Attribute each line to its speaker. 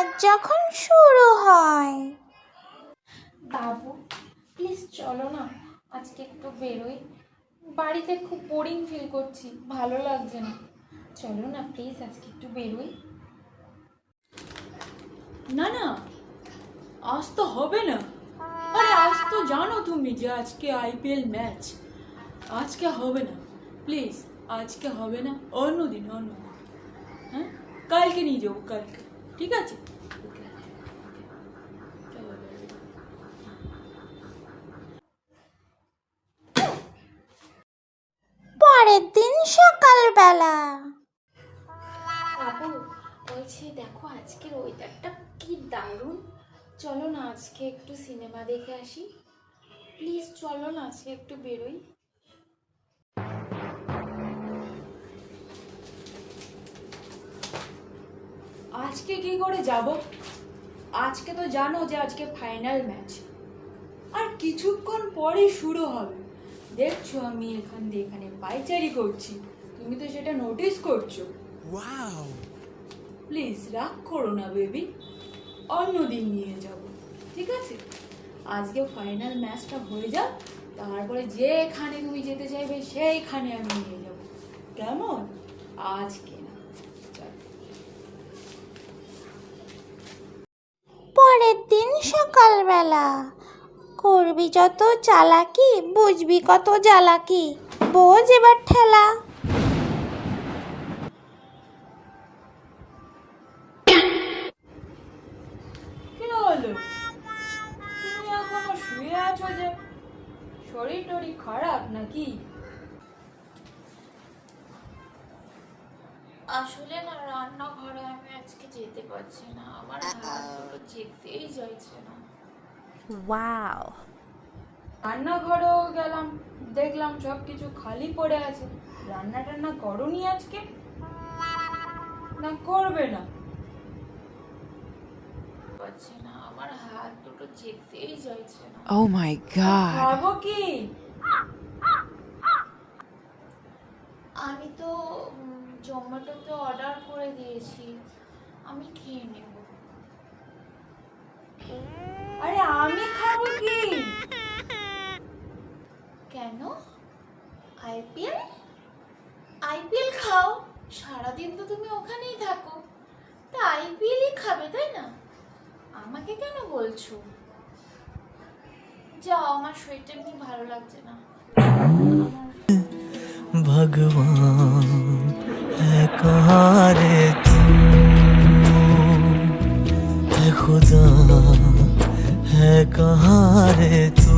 Speaker 1: Match যখন শুরু হয়।
Speaker 2: বাবু প্লিজ চলো না, আজকে একটু বেরোই। বাড়িতে খুব বোরিং ফিল করছি, ভালো লাগছে না। চলো না প্লিজ, আজকে একটু বেরোই।
Speaker 3: না না, আজ তো হবে না। আরে আজ তো জানো তুমি যে আজকে আইপিএল ম্যাচ, আজকে হবে না প্লিজ, আজকে হবে না, অন্যদিন অন্যদিন। হ্যাঁ, কালকে নিয়ে যাবো, কালকে, ঠিক আছে?
Speaker 1: পরের দিন সকালবেলা।
Speaker 2: বাবু বলছি, দেখো আজকের ওয়েদারটা কি দারুণ, চলো না আজকে একটু সিনেমা দেখে আসি। প্লিজ চলো না, আজকে একটু বেরোই।
Speaker 3: আজকে কি করে যাব? আজকে তো জানো যে আজকে ফাইনাল ম্যাচ, আর কিছুক্ষণ পরেই শুরু হবে। দেখছো আমি এখান দিয়ে এখানে পাইচারি করছি, তুমি তো সেটা নোটিস করছো। প্লিজ রাগ করো না বেবি, অন্যদিন নিয়ে যাব, ঠিক আছে? আজকে ফাইনাল ম্যাচটা হয়ে যাক, তারপরে যেখানে তুমি যেতে চাইবে সেইখানে আমি নিয়ে যাব, কেমন? আজকে না, চল।
Speaker 1: পরের দিন সকালবেলা। করবি যত চালাকি, বুঝবি কত জ্বালাকি, বোঝ এবার ঠেলা।
Speaker 3: কি হলো? তুমি এখনো শুয়ে আছো যে? শরীর টরীর খারাপ নাকি?
Speaker 2: আসলে না, রান্নাঘরে আমি আজকে যেতে পারছি না, আমার হাত দুটো যেতেই চাইছে না।
Speaker 1: ওয়াও।
Speaker 3: রান্নাঘরেও গেলাম, দেখলাম সব কিছু খালি পড়ে আছে। রান্না টান্না করোনি আজকে? না করবে না?
Speaker 2: পারছি না, আমার হাত দুটো যেতেই চাইছে না।
Speaker 4: Oh my god.
Speaker 3: খাবো কি?
Speaker 2: আমি তো জোম্যাটোতে অর্ডার করে দিয়েছি, আমি খেয়ে নেব।
Speaker 3: আরে আমি খাবো কি?
Speaker 2: কেন? আইপিএল? আইপিএল খাও, সারাদিন তো তুমি ওখানেই থাকো, তা আইপিএলই খাবে তাই না? আমাকে কেন বলছো? যাও, আমার শরীরটা এমনি ভালো লাগছে না।
Speaker 5: भगवान है कहाँ रे तू, है खुदा है कहाँ रे तू।